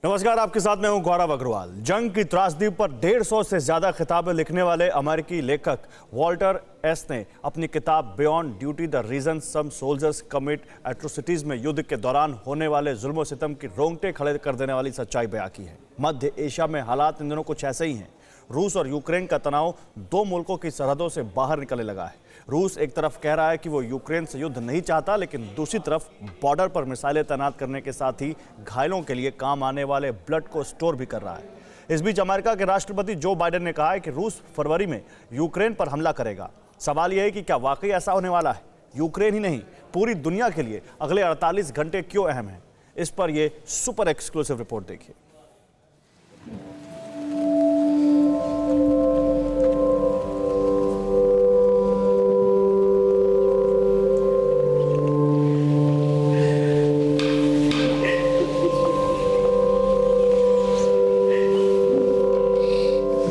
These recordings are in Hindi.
नमस्कार, आपके साथ मैं हूं गौरव अग्रवाल। जंग की त्रासदी पर 150 से ज्यादा किताबें लिखने वाले अमेरिकी लेखक वॉल्टर एस ने अपनी किताब beyond duty the reason some soldiers commit atrocities में युद्ध के दौरान होने वाले जुल्म सितम की रोंगटे खड़े कर देने वाली सच्चाई बयां की है। मध्य एशिया में हालात इन दिनों कुछ ऐसे ही हैं। रूस और यूक्रेन का तनाव दो मुल्कों की सरहदों से बाहर निकलने लगा है। रूस एक तरफ कह रहा है कि वो यूक्रेन से युद्ध नहीं चाहता, लेकिन दूसरी तरफ बॉर्डर पर मिसाइलें तैनात करने के साथ ही घायलों के लिए काम आने वाले ब्लड को स्टोर भी कर रहा है। इस बीच अमेरिका के राष्ट्रपति जो बाइडेन ने कहा है कि रूस फरवरी में यूक्रेन पर हमला करेगा। सवाल यह है कि क्या वाकई ऐसा होने वाला है? यूक्रेन ही नहीं, पूरी दुनिया के लिए अगले 48 घंटे क्यों अहम है? इस पर यह सुपर एक्सक्लूसिव रिपोर्ट देखिए।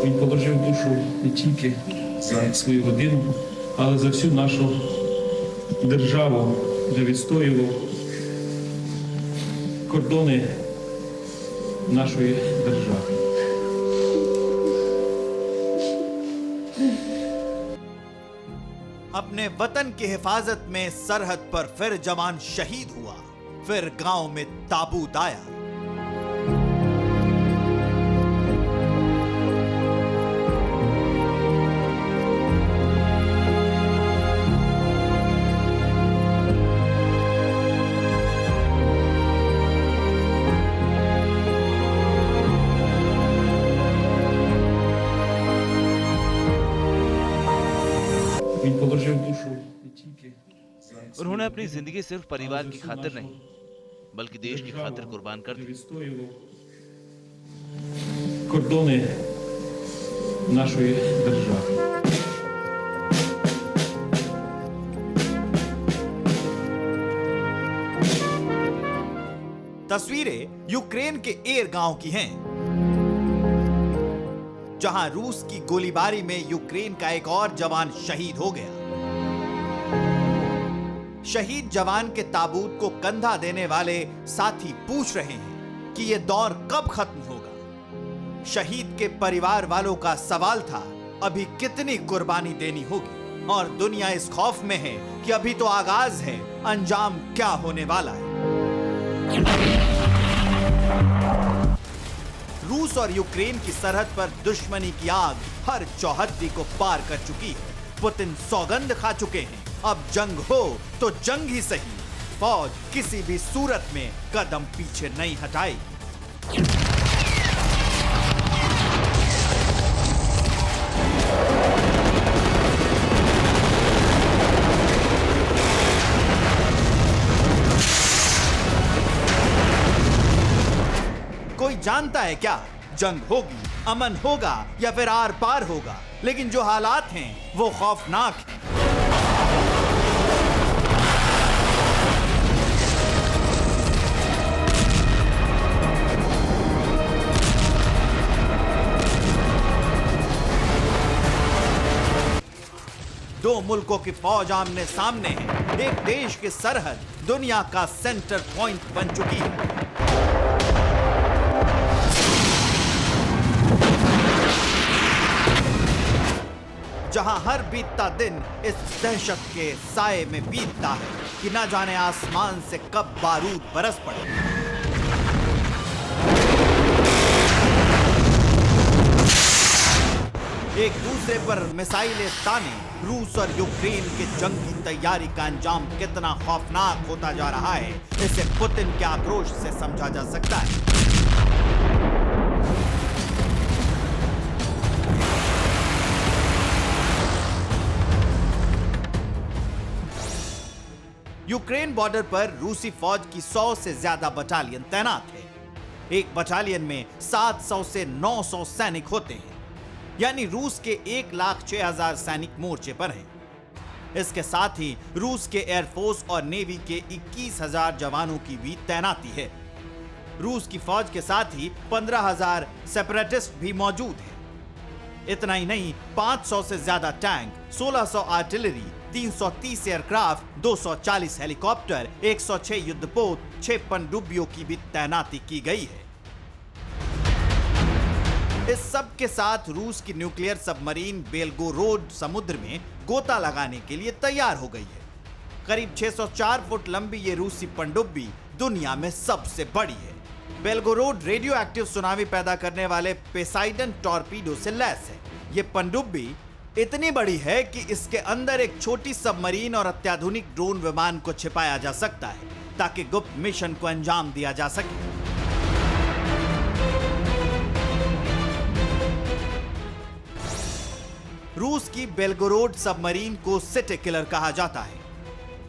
Він положив душу не тільки за свою родину, але за всю нашу державу, де відстоював кордони нашої держави. अपने वतन की हिफाजत में सरहद पर फिर जवान शहीद हुआ, फिर गांव में ताबूत आया। Він положив душу не тільки за उन्होंने अपनी जिंदगी सिर्फ परिवार की खातिर नहीं बल्कि देश की खातिर कुर्बान कर де दी। відстоював кордони нашої держави. तस्वीरें यूक्रेन के एर गांव की हैं, जहां रूस की गोलीबारी में यूक्रेन का एक और जवान शहीद हो गया। शहीद जवान के ताबूत को कंधा देने वाले साथी पूछ रहे हैं कि यह दौर कब खत्म होगा। शहीद के परिवार वालों का सवाल था, अभी कितनी कुर्बानी देनी होगी? और दुनिया इस खौफ में है कि अभी तो आगाज है, अंजाम क्या होने वाला है। रूस और यूक्रेन की सरहद पर दुश्मनी की आग हर चौहद्दी को पार कर चुकी है। पुतिन सौगंध खा चुके हैं, अब जंग हो तो जंग ही सही, फौज किसी भी सूरत में कदम पीछे नहीं हटाएगी। कोई जानता है क्या, जंग होगी, अमन होगा या फिर आर पार होगा? लेकिन जो हालात हैं वो खौफनाक हैं। दो मुल्कों की फौज आमने सामने है। एक देश की सरहद दुनिया का सेंटर पॉइंट बन चुकी है। जहां हर बीतता दिन इस दहशत के साए में बीतता है कि न जाने आसमान से कब बारूद बरस पड़े। एक दूसरे पर मिसाइलें ताने रूस और यूक्रेन के जंग की तैयारी का अंजाम कितना खौफनाक होता जा रहा है, इसे पुतिन के आक्रोश से समझा जा सकता है। यूक्रेन बॉर्डर पर रूसी फौज की 100 से ज्यादा बटालियन तैनात है। एक बटालियन में 700 से 900 सैनिक होते हैं, यानी रूस के 1,06,000 सैनिक मोर्चे पर हैं। इसके साथ ही रूस के एयरफोर्स और नेवी के 21,000 जवानों की भी तैनाती है। रूस की फौज के साथ ही 15,000 सेपरेटिस्ट भी मौजूद हैं। इतना ही नहीं, 500 से ज्यादा टैंक, 1600 आर्टिलरी, 330 एयरक्राफ्ट, 240 हेलीकॉप्टर, 106 युद्धपोत, 6 पनडुब्बियों की भी तैनाती की गई है। इस सब के साथ रूस की न्यूक्लियर सबमरीन बेलगोरोड समुद्र में गोता लगाने के लिए तैयार हो गई है। करीब 604 फुट लंबी ये रूसी पनडुब्बी दुनिया में सबसे बड़ी है। बेलगोरोड रेडियो एक्टिव सुनामी पैदा करने वाले पोसेइडन टॉर्पीडो से लैस है। ये पनडुब्बी इतनी बड़ी है कि इसके अंदर एक छोटी सबमरीन और अत्याधुनिक ड्रोन विमान को छिपाया जा सकता है ताकि गुप्त मिशन को अंजाम दिया जा सके। रूस की बेलगोरोड सबमरीन को सिटी किलर कहा जाता है।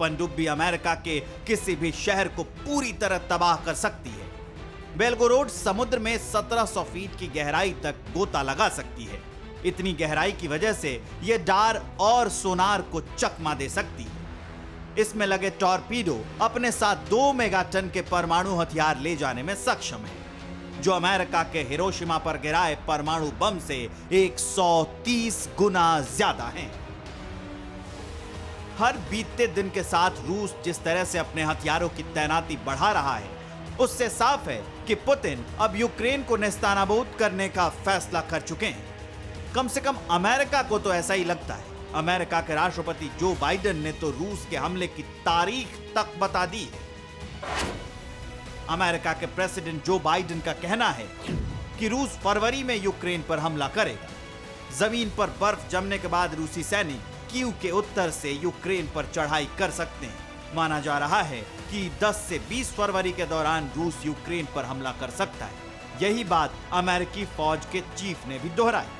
पनडुब्बी अमेरिका के किसी भी शहर को पूरी तरह तबाह कर सकती है। बेलगोरोड समुद्र में 1700 फीट की गहराई तक गोता लगा सकती है। इतनी गहराई की वजह से यह डार और सोनार को चकमा दे सकती है। इसमें लगे टॉर्पीडो अपने साथ 2 मेगाटन के परमाणु हथियार ले जाने में सक्षम है, जो अमेरिका के हिरोशिमा पर गिराए परमाणु बम से 130 गुना ज्यादा हैं। हर बीतते दिन के साथ रूस जिस तरह से अपने हथियारों की तैनाती बढ़ा रहा है, उससे साफ है कि पुतिन अब यूक्रेन को नेस्तनाबूद करने का फैसला कर चुके हैं। कम से कम अमेरिका को तो ऐसा ही लगता है। अमेरिका के राष्ट्रपति जो बाइडेन ने तो रूस के हमले की तारीख तक बता दी है। अमेरिका के प्रेसिडेंट जो बाइडेन का कहना है कि रूस फरवरी में यूक्रेन पर हमला करेगा। जमीन पर बर्फ जमने के बाद रूसी सैनिक कीव के उत्तर से यूक्रेन पर चढ़ाई कर सकते हैं। माना जा रहा है कि 10 से 20 फरवरी के दौरान रूस यूक्रेन पर हमला कर सकता है। यही बात अमेरिकी फौज के चीफ ने भी दोहराई।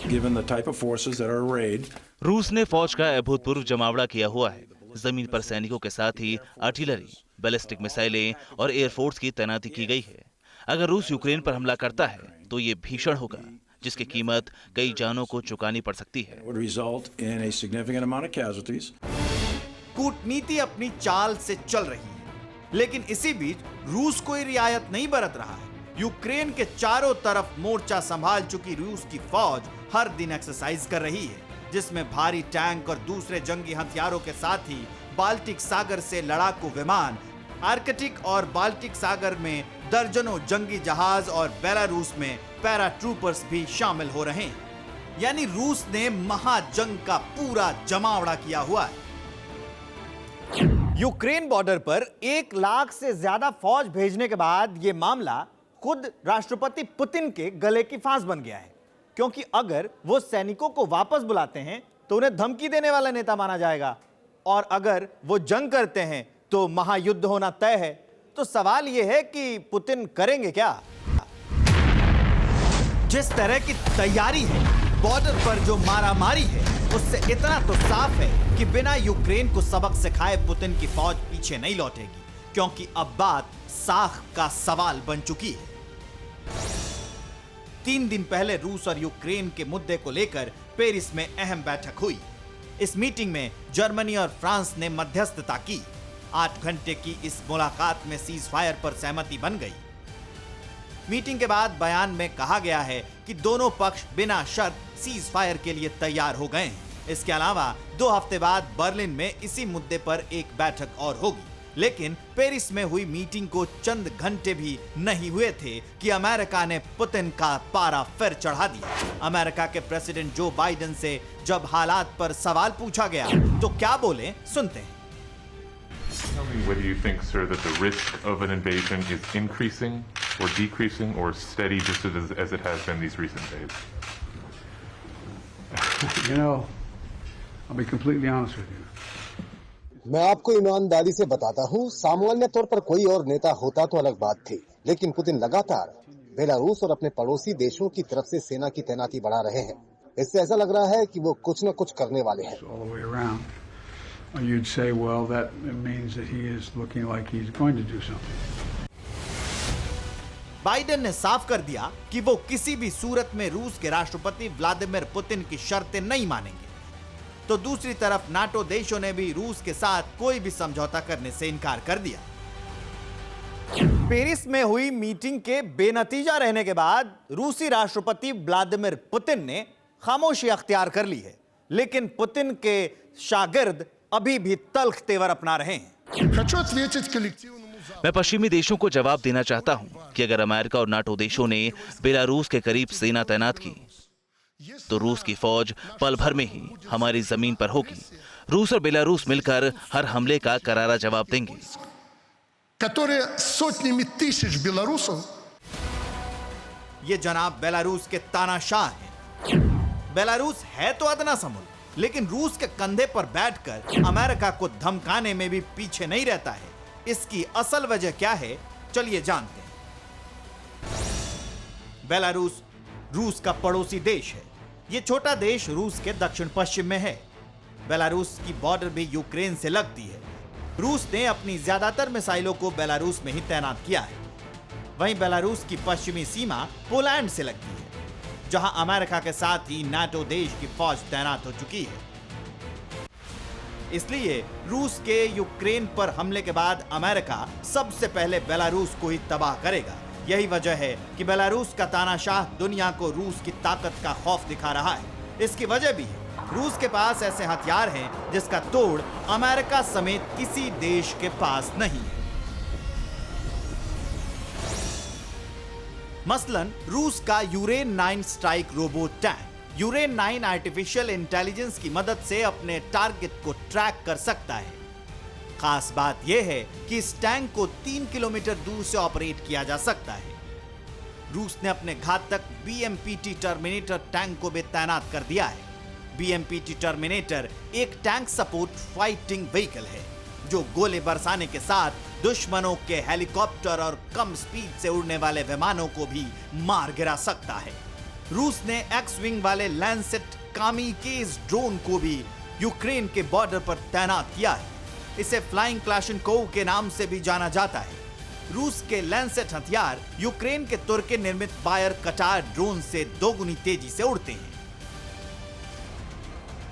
Given the type of forces that are arrayed, रूस ने फौज का अभूतपूर्व जमावड़ा किया हुआ है। जमीन पर सैनिकों के साथ ही आर्टिलरी, बैलिस्टिक मिसाइलें और एयरफोर्स की तैनाती की गई है। अगर रूस यूक्रेन पर हमला करता है तो ये भीषण होगा, जिसकी कीमत कई जानों को चुकानी पड़ सकती है। would result in a significant amount of casualties. कूटनीति अपनी चाल से चल रही है, लेकिन इसी बीच रूस कोई रियायत नहीं बरत रहा है। यूक्रेन के चारों तरफ मोर्चा संभाल चुकी रूस की फौज हर दिन एक्सरसाइज कर रही है, जिसमें भारी टैंक और दूसरे जंगी हथियारों के साथ ही बाल्टिक सागर से लड़ाकू विमान, आर्कटिक और बाल्टिक सागर में दर्जनों जंगी जहाज और बेलारूस में पैराट्रूपर्स भी शामिल हो रहे हैं। यानी रूस ने महाजंग का पूरा जमावड़ा किया हुआ है। यूक्रेन बॉर्डर पर 1 लाख से ज्यादा फौज भेजने के बाद यह मामला खुद राष्ट्रपति पुतिन के गले की फांस बन गया है, क्योंकि अगर वो सैनिकों को वापस बुलाते हैं तो उन्हें धमकी देने वाला नेता माना जाएगा, और अगर वो जंग करते हैं तो महायुद्ध होना तय है। तो सवाल यह है कि पुतिन करेंगे क्या? जिस तरह की तैयारी है, बॉर्डर पर जो मारामारी है, उससे इतना तो साफ है कि बिना यूक्रेन को सबक सिखाए पुतिन की फौज पीछे नहीं लौटेगी, क्योंकि अब बात साख का सवाल बन चुकी है। 3 दिन पहले रूस और यूक्रेन के मुद्दे को लेकर पेरिस में अहम बैठक हुई। इस मीटिंग में जर्मनी और फ्रांस ने मध्यस्थता की। 8 घंटे की इस मुलाकात में सीज फायर पर सहमति बन गई। मीटिंग के बाद बयान में कहा गया है कि दोनों पक्ष बिना शर्त सीज फायर के लिए तैयार हो गए हैं। इसके अलावा 2 हफ्ते बाद बर्लिन में इसी मुद्दे पर एक बैठक और होगी। लेकिन पेरिस में हुई मीटिंग को चंद घंटे भी नहीं हुए थे कि अमेरिका ने पुतिन का पारा फिर चढ़ा दिया। अमेरिका के प्रेसिडेंट जो बाइडेन से जब हालात पर सवाल पूछा गया तो क्या बोले, सुनते हैं। Tell me whether you think, sir, that the risk of an invasion is increasing or decreasing or steady just as it has been these recent days? You know, I'll be completely honest with you. मैं आपको ईमानदारी से बताता हूँ, सामान्य तौर पर कोई और नेता होता तो अलग बात थी, लेकिन पुतिन लगातार बेलारूस और अपने पड़ोसी देशों की तरफ से सेना की तैनाती बढ़ा रहे हैं। इससे ऐसा लग रहा है कि वो कुछ न कुछ करने वाले हैं। All the way around. You'd say, well, that means that he is looking like he's going to do something. Biden ने साफ कर दिया कि वो किसी भी सूरत में रूस के राष्ट्रपति व्लादिमीर पुतिन की शर्तें नहीं मानेंगे। तो दूसरी तरफ नाटो देशों ने भी रूस के साथ कोई भी समझौता करने से इनकार कर दिया। पेरिस में हुई मीटिंग के बेनतीजा रहने के बाद रूसी राष्ट्रपति व्लादिमीर पुतिन ने खामोशी अख्तियार कर ली है, लेकिन पुतिन के शागिर्द अभी भी तल्ख तेवर अपना रहे हैं। मैं पश्चिमी देशों को जवाब देना चाहता हूं कि अगर अमेरिका और नाटो देशों ने बेलारूस के करीब सेना तैनात की तो रूस की फौज पल भर में ही हमारी जमीन पर होगी। रूस और बेलारूस मिलकर हर हमले का करारा जवाब देंगे। которые сотнями тысяч белорусов ये जनाब बेलारूस के तानाशाह हैं। बेलारूस है तो अदना समुद्र, लेकिन रूस के कंधे पर बैठकर अमेरिका को धमकाने में भी पीछे नहीं रहता है। इसकी असल वजह क्या है, चलिए जानते हैं। बेलारूस रूस का पड़ोसी देश है। यह छोटा देश रूस के दक्षिण पश्चिम में है। बेलारूस की बॉर्डर भी यूक्रेन से लगती है। रूस ने अपनी ज्यादातर मिसाइलों को बेलारूस में ही तैनात किया है। वहीं बेलारूस की पश्चिमी सीमा पोलैंड से लगती है, जहां अमेरिका के साथ ही नाटो देश की फौज तैनात हो चुकी है। इसलिए रूस के यूक्रेन पर हमले के बाद अमेरिका सबसे पहले बेलारूस को ही तबाह करेगा। यही वजह है कि बेलारूस का तानाशाह दुनिया को रूस की ताकत का खौफ दिखा रहा है। इसकी वजह भी है, रूस के पास ऐसे हथियार हैं जिसका तोड़ अमेरिका समेत किसी देश के पास नहीं है। मसलन रूस का यूरेन 9 strike robot tank यूरेन 9 artificial intelligence की मदद से अपने टारगेट को ट्रैक कर सकता है। खास बात यह है कि इस टैंक को 3 किलोमीटर दूर से ऑपरेट किया जा सकता है। रूस ने अपने घातक BMPT टर्मिनेटर टैंक को भी तैनात कर दिया है। BMPT टर्मिनेटर एक टैंक सपोर्ट फाइटिंग व्हीकल है जो गोले बरसाने के साथ दुश्मनों के हेलीकॉप्टर और कम स्पीड से उड़ने वाले विमानों को भी मार गिरा सकता है। रूस ने एक्स-विंग वाले लैंसेट कामिकेज ड्रोन को भी यूक्रेन के बॉर्डर पर तैनात किया है। इसे फ्लाइंग क्लाशनकोव के नाम से भी जाना जाता है। रूस के लैंसेट हथियार यूक्रेन के तुर्की निर्मित बायर कटार ड्रोन से दोगुनी तेजी से उड़ते हैं।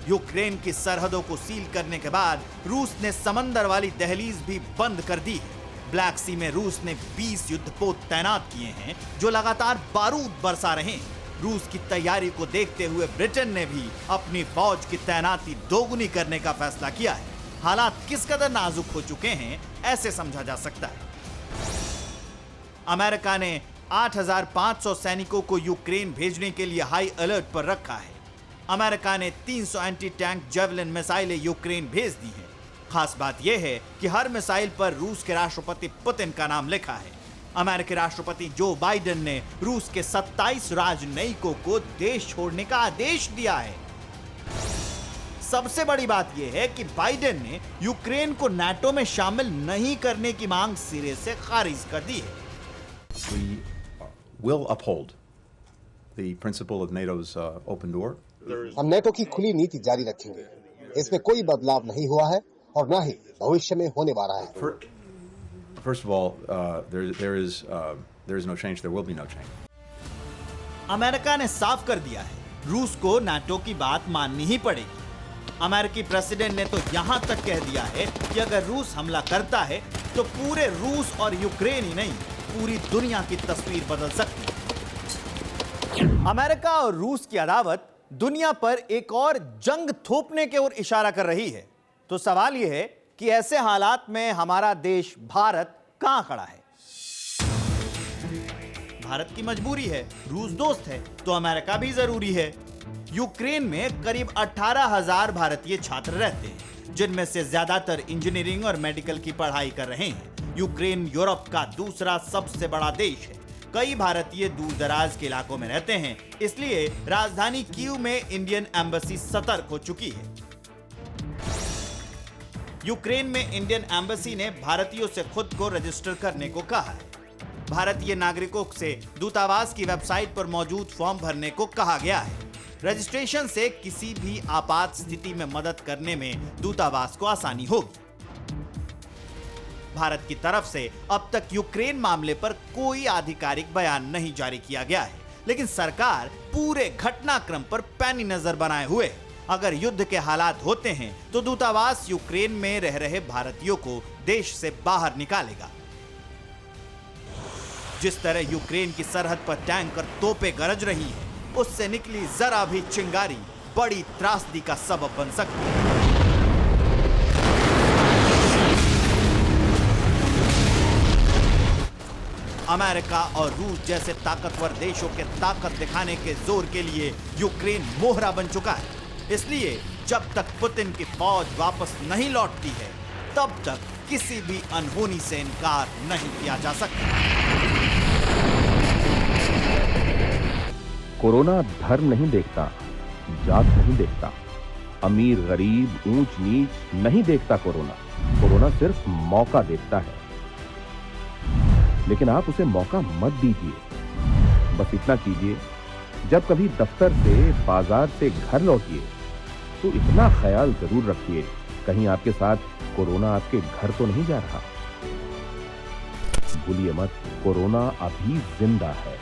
यूक्रेन की सरहदों को सील करने के बाद रूस ने समंदर वाली दहलीज भी बंद कर दी है। ब्लैक सी में रूस ने 20 युद्धपोत तैनात किए हैं जो लगातार बारूद बरसा रहे हैं। रूस की तैयारी को देखते हुए ब्रिटेन ने भी अपनी फौज की तैनाती दोगुनी करने का फैसला किया है। हालात किस कदर नाजुक हो चुके हैं ऐसे समझा जा सकता है। अमेरिका ने 8,500 सैनिकों को यूक्रेन भेजने के लिए हाई अलर्ट पर रखा है। अमेरिका ने 300 एंटी टैंक जेवलिन मिसाइलें यूक्रेन भेज दी हैं। खास बात यह है कि हर मिसाइल पर रूस के राष्ट्रपति पुतिन का नाम लिखा है। अमेरिकी राष्ट्रपति जो बाइडेन ने रूस के 27 राजनयिकों को देश छोड़ने का आदेश दिया है। सबसे बड़ी बात यह है कि बाइडेन ने यूक्रेन को नाटो में शामिल नहीं करने की मांग सिरे से खारिज कर दी है। We will uphold the principle of NATO's open door. हम नेटो की खुली नीति जारी रखेंगे। इसमें कोई बदलाव नहीं हुआ है और न ही भविष्य में होने वाला है। First of all, there is no change. There will be no change. America ने साफ कर दिया है, रूस को नाटो की बात माननी ही पड़ेगी। अमेरिकी प्रेसिडेंट ने तो यहां तक कह दिया है कि अगर रूस हमला करता है तो पूरे रूस और यूक्रेन ही नहीं, पूरी दुनिया की तस्वीर बदल सकती है। अमेरिका और रूस की अदावत दुनिया पर एक और जंग थोपने की ओर इशारा कर रही है। तो सवाल यह है कि ऐसे हालात में हमारा देश भारत कहां खड़ा है? भारत की मजबूरी है, रूस दोस्त है तो अमेरिका भी जरूरी है। यूक्रेन में करीब 18,000 भारतीय छात्र रहते हैं, जिनमें से ज्यादातर इंजीनियरिंग और मेडिकल की पढ़ाई कर रहे हैं। यूक्रेन यूरोप का दूसरा सबसे बड़ा देश है। कई भारतीय दूर दराज के इलाकों में रहते हैं, इसलिए राजधानी कीव में इंडियन एम्बेसी सतर्क हो चुकी है। यूक्रेन में इंडियन एम्बेसी ने भारतीयों से खुद को रजिस्टर करने को कहा है। भारतीय नागरिकों से दूतावास की वेबसाइट पर मौजूद फॉर्म भरने को कहा गया है। रजिस्ट्रेशन से किसी भी आपात स्थिति में मदद करने में दूतावास को आसानी होगी। भारत की तरफ से अब तक यूक्रेन मामले पर कोई आधिकारिक बयान नहीं जारी किया गया है, लेकिन सरकार पूरे घटनाक्रम पर पैनी नजर बनाए हुए है। अगर युद्ध के हालात होते हैं तो दूतावास यूक्रेन में रह रहे भारतीयों को देश से बाहर निकालेगा। जिस तरह यूक्रेन की सरहद पर टैंक और तोपें गरज रही हैं, उससे निकली जरा भी चिंगारी बड़ी त्रासदी का सबब बन सकती है। अमेरिका और रूस जैसे ताकतवर देशों के ताकत दिखाने के जोर के लिए यूक्रेन मोहरा बन चुका है। इसलिए जब तक पुतिन की फौज वापस नहीं लौटती है, तब तक किसी भी अनहोनी से इनकार नहीं किया जा सकता। कोरोना धर्म नहीं देखता, जात नहीं देखता, अमीर गरीब ऊंच नीच नहीं देखता। कोरोना सिर्फ मौका देखता है, लेकिन आप उसे मौका मत दीजिए। बस इतना कीजिए, जब कभी दफ्तर से बाजार से घर लौटिए तो इतना ख्याल जरूर रखिए कहीं आपके साथ कोरोना आपके घर तो नहीं जा रहा। भूलिए मत, कोरोना अभी जिंदा है।